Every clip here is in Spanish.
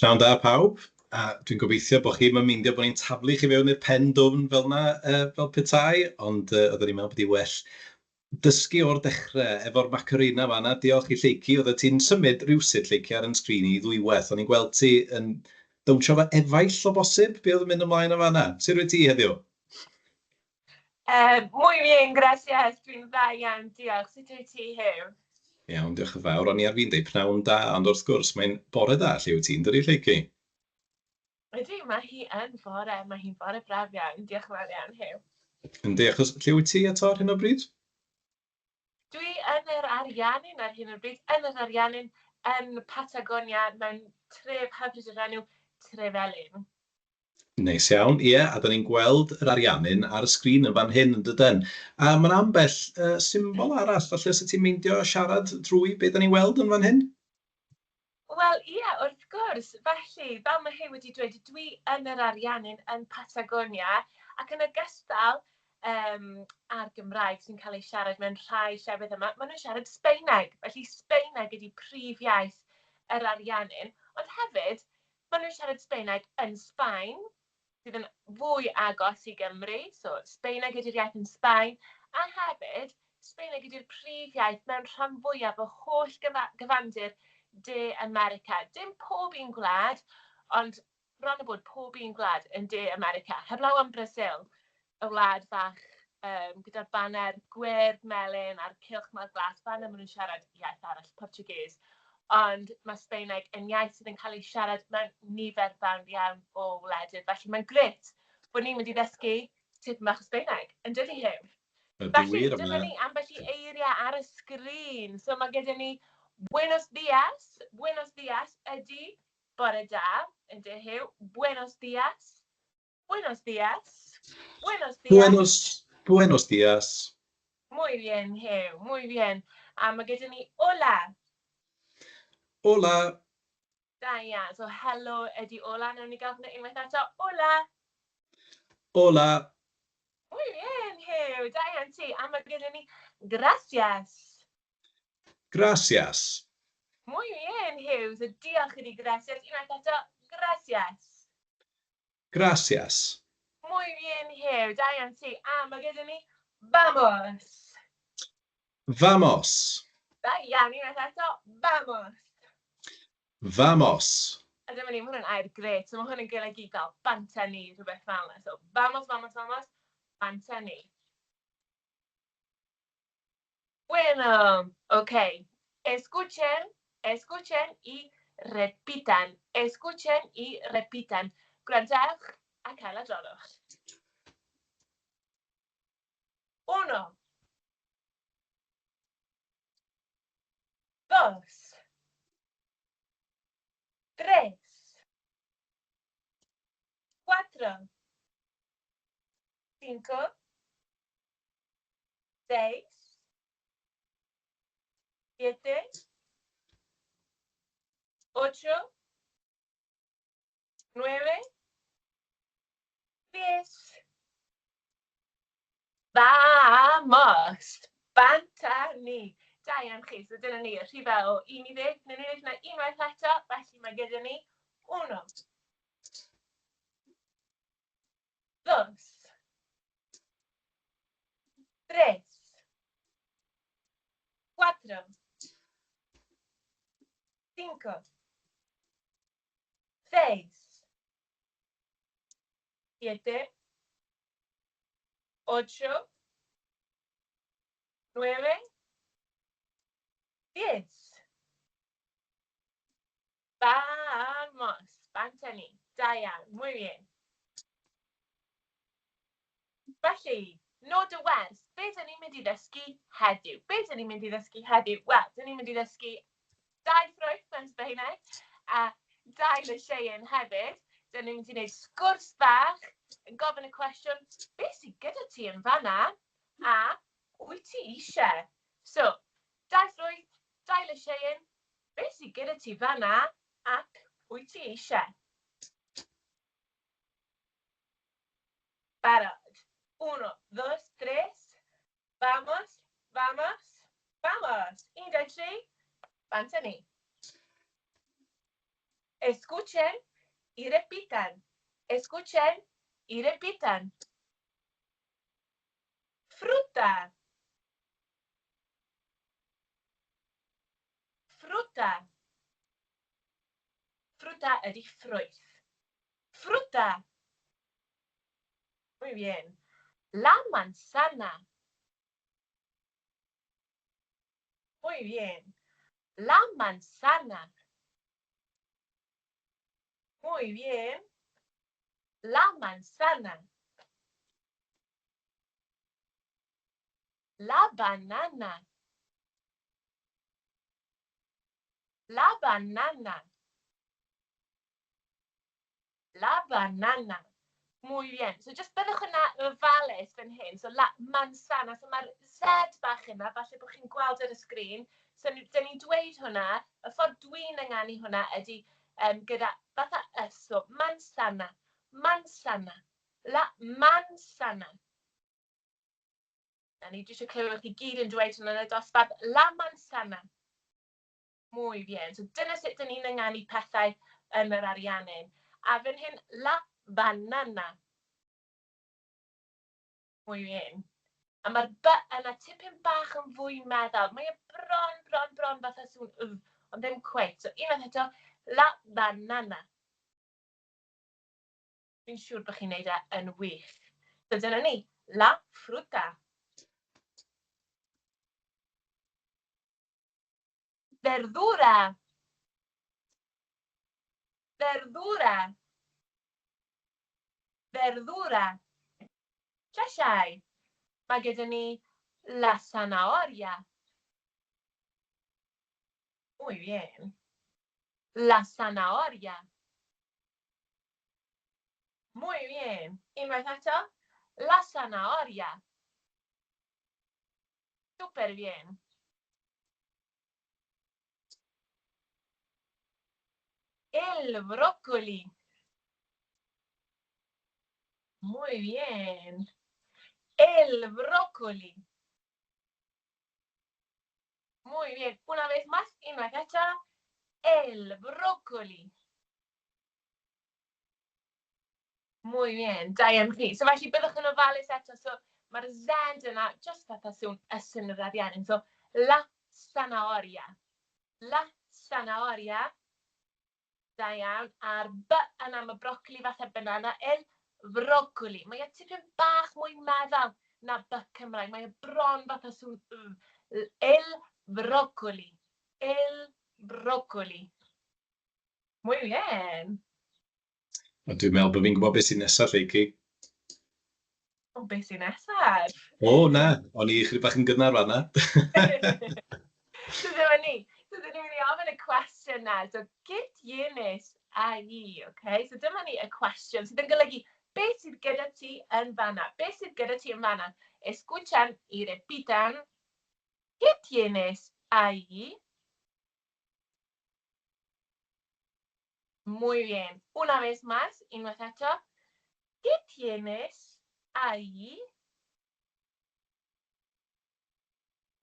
Pnawn da pawb, a dwi'n gobeithio bod chi'n meindio bod ni'n taflu chi fewn i'r pen dwfn fel yna, fel petai, ond oeddwn i'n meddwl bod hi well dysgu o'r dechrau efo'r Macarena fan'na. Diolch i Lleucu, oeddet ti'n symud rywsut Lleucu ar 'yn sgrin i ddwywaith. O'n i'n gweld ti yn dawnsio efo efaill o bosib. Be oedd yn mynd ymlaen o fan'na? Sut wyt ti heddiw? Muy bien, gracias. Dwi'n dda iawn, diolch. Sut wyt ti, Huw? Iawn, diolch yn fawr. O'n i ar fi'n deud pnawn da, ond wrth gwrs, mae'n bore da lle wyt ti'n dydi Lleucu? Ydy, mae hi yn bore. Mae hi'n bore braf iawn. Diolch yn fawr iawn, Huw. Yndi, achos lle wyt ti eto ar hyn o bryd? Dwi yn yr Ariannin ar hyn o bryd, yn yr Ariannin, yn Patagonia, mewn tref hyfryd o'r enw Trefelyn. Neis iawn, ie, a da ni'n gweld yr Ariannin ar y sgrin yn fan hyn yn dydyn. A mae'n ambell symbol arall, falle os ti'n meindio siarad drwy be da ni'n weld yn fan hyn? Wel, ie, wrth gwrs. Felly, fel mae Huw wedi dweud, dwi yn yr Ariannin yn Patagonia, ac yn ogystal a'r Gymraeg sy'n cael ei siarad mewn rhai llefydd yma, maen nhw'n siarad Sbaeneg. Felly, Sbaeneg ydy prif iaith yr Ariannin, ond hefyd, maen nhw'n siarad Sbaeneg yn Sbaen, sydd yn fwy agos i Gymru, so Sbaeneg ydy'r iaith yn Sbaen, a hefyd, Sbaeneg ydy'r prif iaith mewn rhan fwyaf o holl gyfandir De America. Dim pob un gwlad, ond bron o bod pob un gwlad yn De America. Heblaw am Brasil, y wlad fach gyda'r banner gwyrdd melyn a'r cylch mawr glas, fan maen nhw'n siarad iaith arall, Portuguese. Ond mae Sbaeneg yn iaith sydd yn cael ei siarad mewn nifer fawr iawn o wledydd. Felly mae'n gret bod ni'n mynd i ddysgu tipyn bach o Sbaeneg, yn dydi Huw? Felly, dyma ni ambell i eiriau ar y sgrin. So mae gyda ni Buenos dias ydy bore da, ydy Huw. Buenos dias. Buenos dias. Buenos dias. Buenos dias. Muy bien, Huw, muy bien. A mae gyda ni hola. Hola. Da iawn, so hello ydy hola. Nawn ni gael hwnna unwaith eto. Hola. Hola. Muy bien, Huw, da iawn ti. A mae gyda ni gracias. Gracias. Muy bien, Huw, so diolch ydy gracias. Unwaith eto, gracias. Gracias. Muy bien, Huw, da iawn ti. A mae gyda ni vamos. Vamos. Da iawn, unwaith eto, vamos. Vamos. A dyma ni, mae hwnna'n air gret. So mae hwn yn golygu gael banta ni, rhywbeth fel yna. So, vamos, vamos, vamos, banta ni. Bueno, ok. Escuchen y repitan. Escuchen y repitan. Gwrandewch a cael adroddwch. 1 2 3 4 5 6 7 8 9 10. Vamos! Banta ni. Da iawn chi, so dyna ni, rhifa o 1 i 10. Nyn ni'n neud hwnna unwaith eto, felly mae gyda ni 1 2 3 4 5 6 7 8 9 10. Vamos! Banta ni. Da iawn, muy bien. Felly, nod y wers, be dyn ni'n mynd i ddysgu heddiw? Be dyn ni'n mynd i ddysgu heddiw? Wel, dyn ni'n mynd i ddysgu 2 ffrwyth mewn Sbaeneg a 2 lysieien hefyd. Dyn ni'n mynd i wneud sgwrs bach yn gofyn y cwestiwn, be sydd gyda ti yn fan'na a wyt ti eisiau? So, 2 ffrwyth, 2 lysieien, be sydd gyda ti fan'na ac wyt ti eisiau? Barod. 1, 2, 3. Vamos, vamos, vamos. 1, 2, 3. Banta ni. Escuchen y repitan. Escuchen y repitan. Fruta. Fruta. Fruta ydy ffrwyth. Fruta. Muy bien. La manzana. Muy bien. La manzana. Muy bien. La manzana. La banana. La banana. La banana. Muy bien. So just byddwch yna ofalus fan hyn. So la manzana. So mae'r Z bach yna, falle bod chi'n gweld ar y sgrin. So dyn ni'n dweud hwnna, y ffordd dwi'n ynganu hwnna ydy gyda fatha ys. So manzana. Manzana. La manzana. A ni eisiau clywed chi gyd yn dweud hwnna yn y dosbarth. La manzana. Muy bien. So dyna sut dyn ni'n ynganu pethau yn yr ariannin. A fan hyn, la banana. Muy bien. A mae'r B yna tipyn bach yn fwy meddal. Mae e bron fatha sŵn, ond ddim cweit. So unwaith eto, la banana. Fi'n siŵr bod chi'n neud e yn wych. So dyna ni, la fruta. Verdura. Verdura. Verdura. Llysiau. Mae gyda ni la zanahoria. Muy bien. La zanahoria. Muy bien. Unwaith eto, la zanahoria. Súper bien. El brócoli. Muy bien. El brócoli. Muy bien. Una vez más, unwaith eto. El brócoli. Muy bien. Da iawn chi. So felly byddwch yn ofalus eto. So mae'r Z yna, just fatha sŵn ysyn yr ariannin. So la zanahoria. La zanahoria. Da iawn. A'r B yna, mae brocoli fatha banana. El brócoli. Mae e tipyn bach mwy meddal na B Cymraeg. Mae e bron fatha sŵn el brócoli. El brócoli. Muy bien. Dwi'n meddwl bod fi'n gwybod beth sy'n nesaf, Lleuci. O, beth sy'n nesaf? O, na. O'n i chydig bach yn gynnar fan'na. So dyma ni. So dyma ni ofyn y cwestiwn na. So, gyd tienes ahí, okay? So dyma ni y cwestiwn sydd yn golygu beth sydd gyda ti yn fan'na. Beth sydd gyda ti yn fan'na? Escuchan y repitan. ¿Qué tienes ahí? Muy bien. Una vez más, unwaith eto. ¿Qué tienes ahí?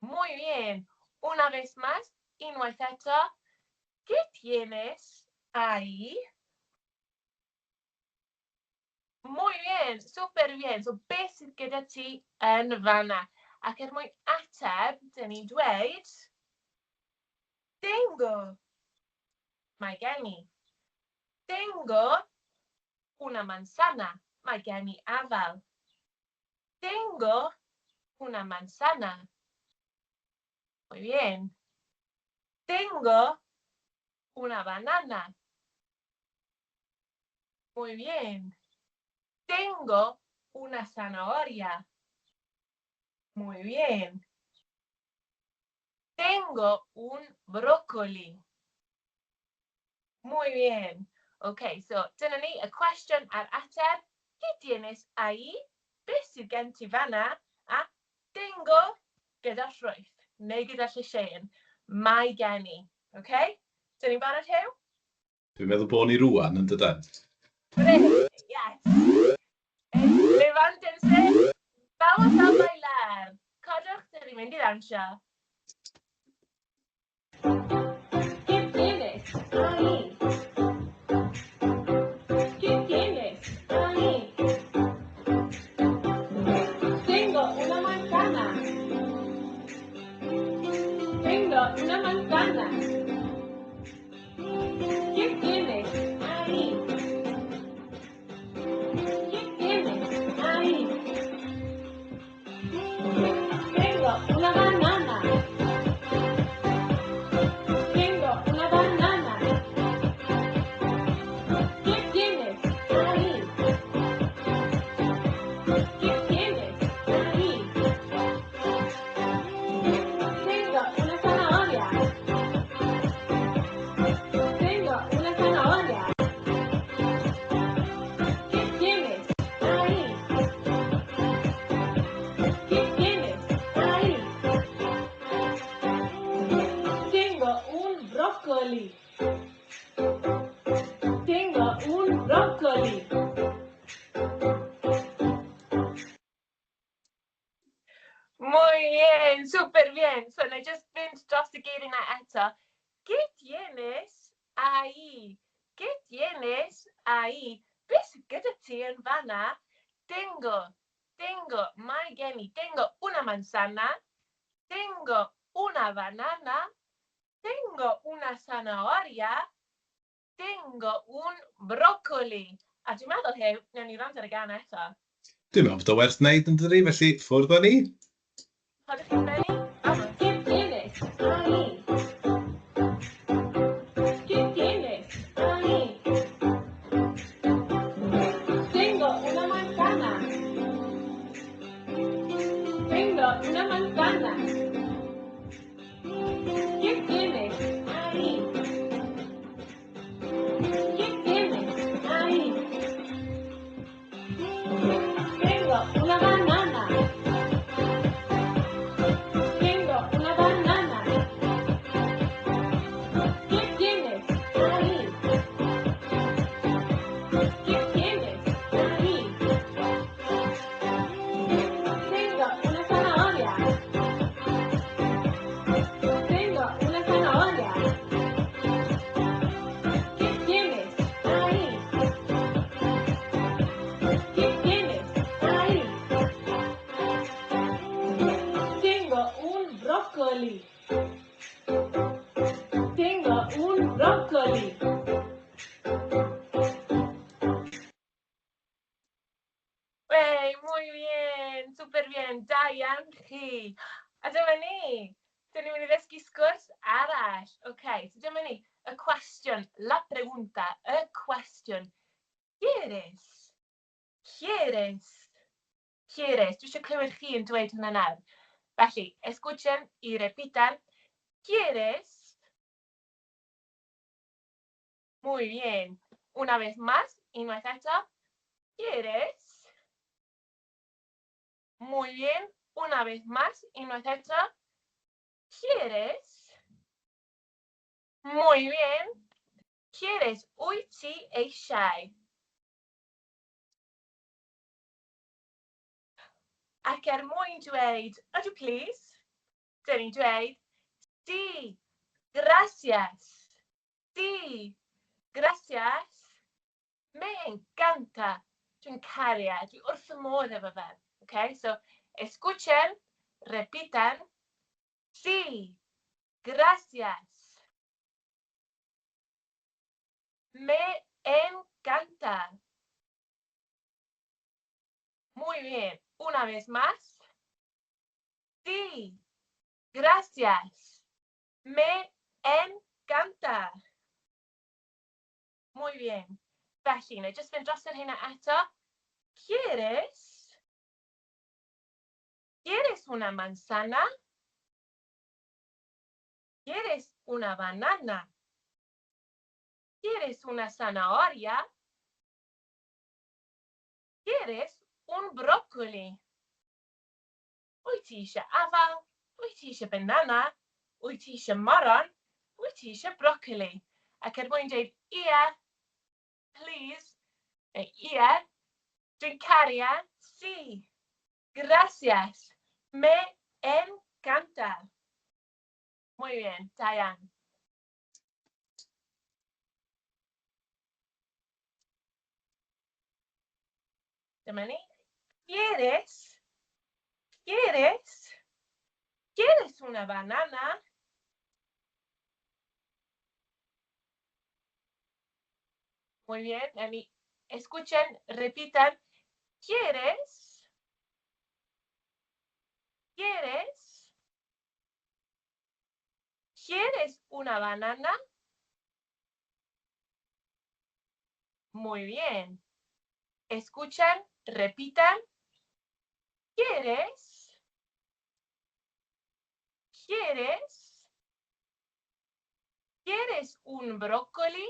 Muy bien. Una vez más, unwaith eto. ¿Qué tienes ahí? Muy bien, súper bien. So, beth sydd gyda ti yn fan'na? Ac er mwyn ateb, dyn ni'n dweud, tengo. Mae gen i. Tengo una manzana. Mae gen i afal. Tengo una manzana. Muy bien. Tengo una banana. Muy bien. Tengo una zanahoria. Muy bien. Tengo un brócoli. Muy bien. Okay, so dyna ni, y cwestiwn a'r ateb. ¿Qué tienes ahí? Beth sydd gen ti fan'na? A tengo gyda ffrwyth, neu gyda llyseien. Mae gen i. Okay? Dyn ni'n barod Huw? Dwi'n meddwl bod ni rwan yn dydan. Great, yes. Levántense. Vamos a bailar. Codwch, dyn ni'n mynd i ddawnsio. ¿Qué tienes ahí? ¿Qué tienes ahí? Tengo una banana. Tengo una banana. ¿Qué tienes ahí? ¿Qué tienes ahí? Tengo una zanahoria. Tengo una zanahoria. ¿Qué tienes ahí? ¿Qué tienes ahí? Tengo un brócoli. Tengo un brócoli. Muy bien, súper bien. So, na just fynd dros y geiriau na eto. ¿Qué tienes ahí? ¿Qué tienes ahí? Beth sydd gyda ti yn fanna? Tengo, mae gen I. Tengo una manzana. Tengo una banana. Tengo una zanahoria. Tengo un brócoli. A dwi'n meddwl, Huw, wnawn ni rand ar y gan eto. Dwi'n meddwl bod o werth wneud yn dydi, felly ffwrdd o ni. Ydych chi'n benni? Vamos. ¿Qué tienes ahí? ¿Qué tienes ahí? Tengo una manzana. Tengo una manzana. ¿Qué tienes ahí? ¿Qué tienes ahí? Tengo una banana. Tengo una banana. ¿Qué tienes ahí? ¿Qué tienes ahí? Tengo una zanahoria. Tengo una zanahoria. ¿Qué tienes ahí? ¿Qué tienes ahí? Tengo un brócoli. Tengo un brócoli. Hey, muy bien, súper bien, da iawn chi. A dyma ni. Dyn ni'n mynd I ddysgu sgwrs arall. OK, so dyma ni. Y cwestiwn, la pregunta, y cwestiwn. ¿Quieres? ¿Quieres? ¿Quieres? Dwi eisiau clywed chi yn dweud hwnna nawr. Felly, escuchen y repitan. ¿Quieres? Muy bien. Una vez más, unwaith eto. ¿Quieres? Muy bien. Una vez más, unwaith eto. ¿Quieres? Muy bien. ¿Quieres? Wyt ti eisiau? Ac mwyn dweud, ydw please, dyn ni'n dweud, sí, gracias. Sí, gracias. Me encanta. Dwi'n cario. Dwi wrth y modd efo fe. Okay, so escuchen, repitan. Sí, gracias. Me encanta. Muy bien. Una vez más. Sí, gracias. Me encanta. Muy bien. Felly, na jyst fynd dros yr hynna eto. ¿Quieres? ¿Quieres una manzana? ¿Quieres una banana? ¿Quieres una zanahoria? ¿Quieres un brócoli? Wyt ti eisiau afal? Wyt ti eisiau banana? Wyt ti eisiau moron? Wyt ti eisiau brocoli? Ac mwyn dweud, ie, please, neu ie, dwi'n cario, sí, gracias, me encanta. Muy bien, da iawn. Dyma ni. ¿Quieres? ¿Quieres? ¿Quieres una banana? Muy bien, escuchen, repitan. ¿Quieres? ¿Quieres? ¿Quieres una banana? Muy bien. Escuchan, repitan. ¿Quieres? ¿Quieres? ¿Quieres un brócoli?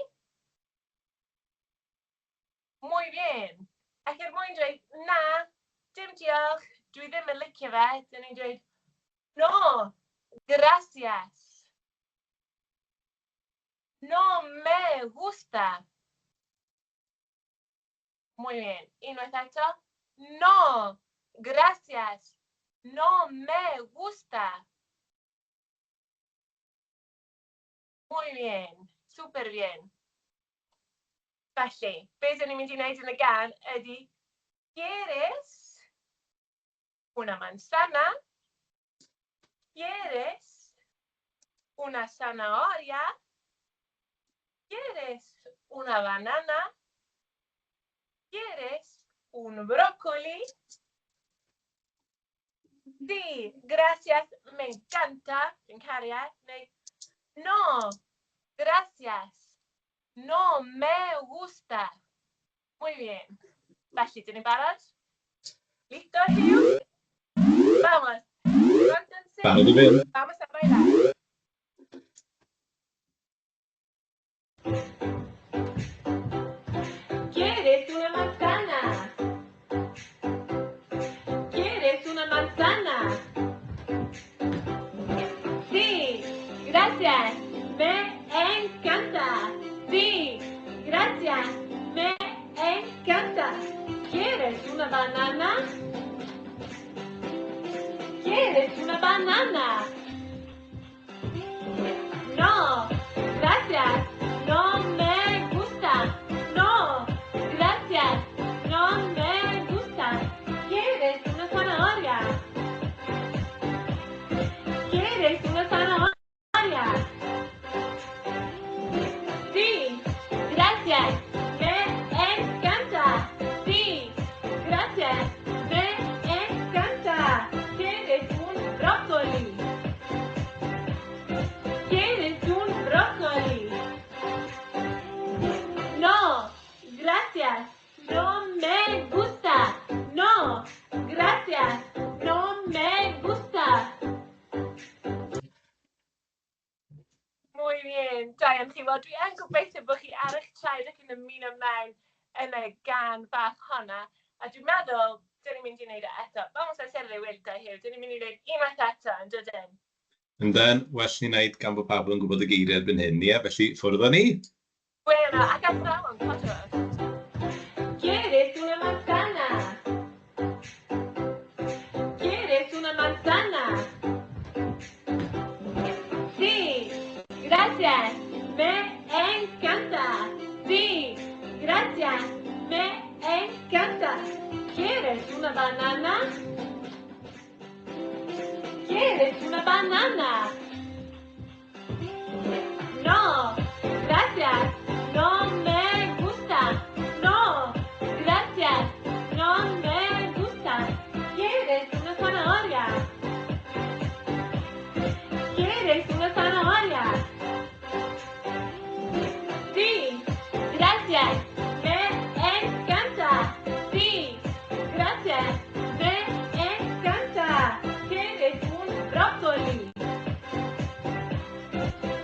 Muy bien. Ac er mwyn dweud, na, dim diolch, dwi ddim yn licio fe, dyn ni'n dweud, no, gracias. No me gusta. Muy bien. Unwaith eto, no, gracias. No me gusta. Muy bien. Super bien. Felly, beth dyn ni'n mynd i wneud yn y gan ydy, ¿quieres una manzana? ¿Quieres una zanahoria? ¿Quieres una banana? ¿Quieres un brócoli? Sí, gracias, me encanta. No, gracias. No me gusta. Muy bien. Felly, dyn ni'n barod? Listo, Hugh? Vamos. Pronto, Barod i fynd. vamos a bailar. ¿Quieres una manzana? ¿Quieres una manzana? Sí, gracias. Me encanta. Sí, gracias. Me encanta. ¿Quieres una banana? ¿Quieres una banana? No, gracias. No me gusta. No, gracias. No me gusta. ¿Quieres una zanahoria? ¿Quieres una zanahoria? Sí, gracias. Me encanta. Sí, gracias. Me encanta. ¿Quieres un brócoli? ¿Quieres un brócoli? No, gracias. No me gusta. No, gracias. No me gusta. Muy bien, Diane, chi wel, dwi yn gobeithio bod chi ar eich traed ac yn ymuno mewn yn y gan bach honna. A dwi'n meddwl, dyn ni'n mynd i wneud e eto. Vamos a hacerle vuelta, Hugh. Dyn ni'n mynd i wneud unwaith eto, yn dydyn? Yndan, well ni wneud gan bod Pablo yn gwybod y geiriau erbyn hyn, ie? Felly, ffwrdd â ni. Bueno, ac athrawon, potros. ¿Quieres una manzana? ¿Quieres una manzana? Sí, gracias. Me encanta. Sí, gracias. Me encanta. ¿Quieres una banana? ¿Quieres una banana? No, gracias. No me gusta. No, gracias. No me gusta. ¿Quieres una zanahoria? ¿Quieres una zanahoria? Sí, gracias. Me encanta. Sí, gracias. Me encanta. ¿Quieres un brócoli?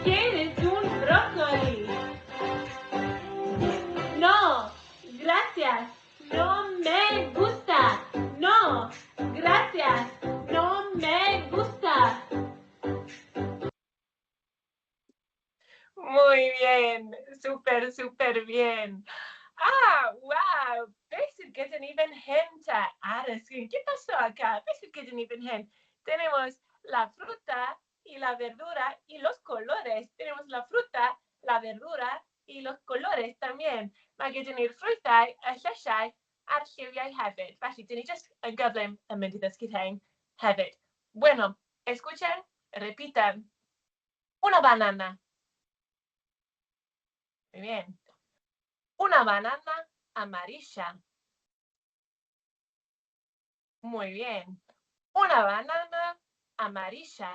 ¿Quieres un brócoli? No, gracias. No me gusta. No, gracias. No me gusta. Muy bien, súper, súper bien. Ah, wow, beth sydd gyda ni fan hyn te ar y sgrin? ¿Qué pasó acá? Beth sydd gyda ni fan hyn? Tenemos la fruta y la verdura y los colores. Tenemos la fruta, la verdura y los colores también. Mae gyda ni'r ffrwythau, y llysiau a'r lliwiau hefyd. Felly, dyn ni jyst yn gyflym yn mynd i ddysgu rhain hefyd. Bueno, escuchen, repitan. Una banana. Muy bien. Una banana. amarilla. Muy bien. Una banana amarilla.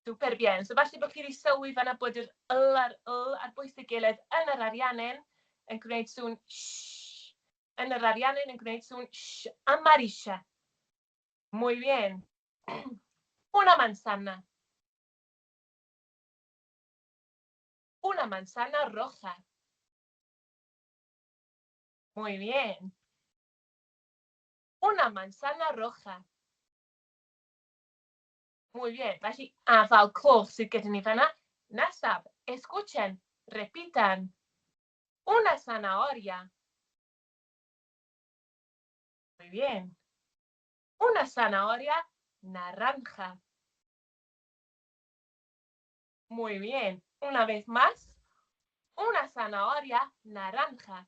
Super bien. So falle bod chi wedi sylwi fan'na bod yr a'r bwys y gilydd yn yr ariannin yn gwneud sŵn sh. Yn yr ariannin yn gwneud sŵn sh. Amarilla. Muy bien. Una manzana. Una manzana roja. Muy bien. Una manzana roja. Muy bien. Felly, afal coch sydd gyda ni fan'na. Nesaf, escuchen, repitan. Una zanahoria. Muy bien. Una zanahoria naranja. Muy bien. Una vez más. Una zanahoria naranja.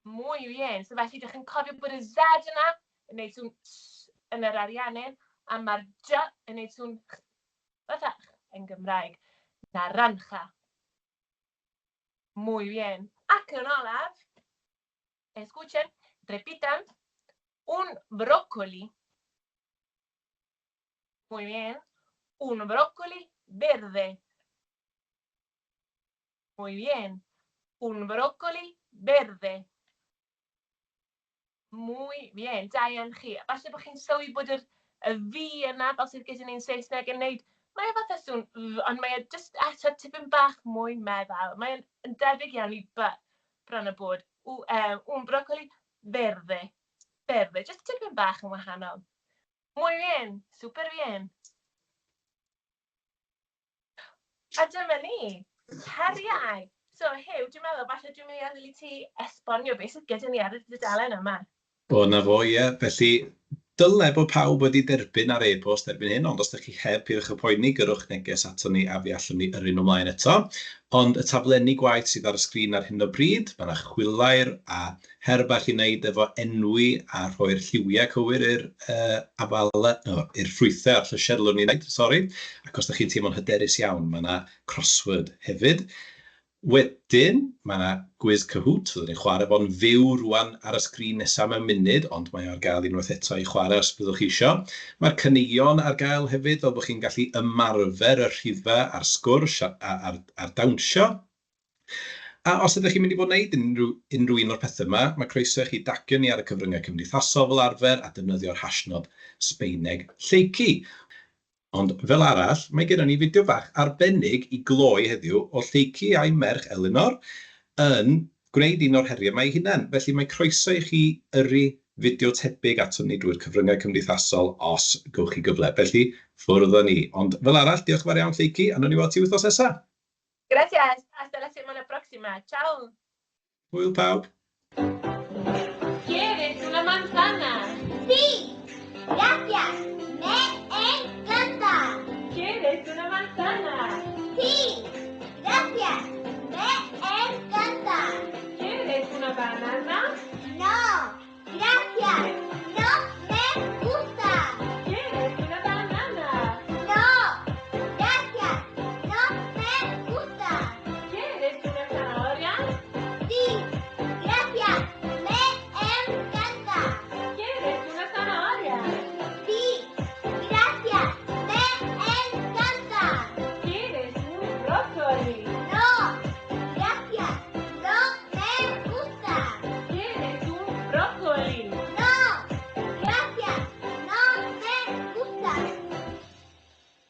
Muy bien. So felly, ydych chi'n cofio bod y Z yna yn gwneud sŵn s yn yr ariannin, a mae'r J yn gwneud sŵn ch fatha ch yn Gymraeg. Naranja. Muy bien. Ac yn olaf, escuchen, repitan, un brócoli. Muy bien. Un brócoli verde. Muy bien. Un brócoli verde. Muy bien. Da iawn chi. Falle bod chi'n sylwi bod y V yna, fel sydd gyda ni'n Saesneg, yn neud, mae e fatha sŵn, ond mae e just eto tipyn bach mwy meddal. Mae e'n debyg iawn i B, bron y bod. Un brócoli verde. Verde. Just tipyn bach yn wahanol. Muy bien. Super bien. A dyma ni. Heriau. So, Huw, dwi'n meddwl, falle dwi'n mynd i adael i ti esbonio beth sydd gyda ni ar y dudalen yma. O, na fo, ie. Felly, dylai bod pawb wedi derbyn ar e-bost erbyn hyn, ond os ydych chi heb pidwch y poeni, gyrwch neges ato ni a fi allwn ni yrru nhw ymlaen eto. Ond y taflenni gwaith sydd ar y sgrin ar hyn o bryd, mae yna chwilair a her bach i wneud efo enwi a rhoi'r lliwiau cywir i'r i'r ffrwythau a'r llysiau dylwn ni wneud, sori. Ac os ydych chi'n teimlo'n hyderus iawn, mae yna crossword hefyd. Wedyn, mae yna gwiz Cahoot, fyddwn ni'n chwarae fo'n fyw rwan ar y sgrin nesaf mewn munud, ond mae ar gael unwaith eto i chwarae os byddwch chi isio. Mae'r cyneuon ar gael hefyd, fel bod chi'n gallu ymarfer y rhifau a'r sgwrs a'r dawnsio. A os ydych chi'n mynd i fod wneud unrhyw un o'r pethau yma, mae croeso i chi dagio ni ar y cyfryngau cymdeithasol fel arfer a defnyddio'r hashnod Sbaeneg Lleici. Ond fel arall, mae gennym ni fideo bach arbennig i gloi heddiw o Lleici a'i merch Elinor yn gwneud un o'r heriau mae ei hunain. Felly mae croeso i chi yrru fideo tebyg ato ni drwy'r cyfryngau cymdeithasol os gywch chi gyfle. Felly, ffwrdd â ni. Ond fel arall, diolch yn fawr iawn Lleici, a nhw'n i weld ti wythnos nesaf. Gracias. Hasta la semana próxima. Ciao. Hwyl pawb. ¿Quieres una manzana? Sí, gracias. Me encanta. ¿Quieres una manzana? Sí, gracias. Me encanta. ¿Quieres una banana?